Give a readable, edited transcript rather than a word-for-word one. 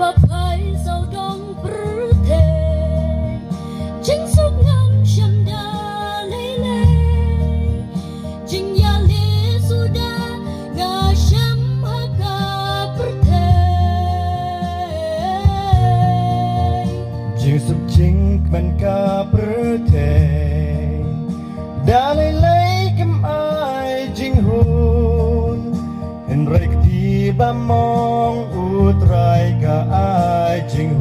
Bà phải giàu đông bứ thề chính sức ngăn chân đà lấy lệ chính ya li sudah ngà syam haka bứ thề chính sức chính mình cả bứ thề đã lấy kem ai chính hôn hình rek di ba mong utrai ka ai chính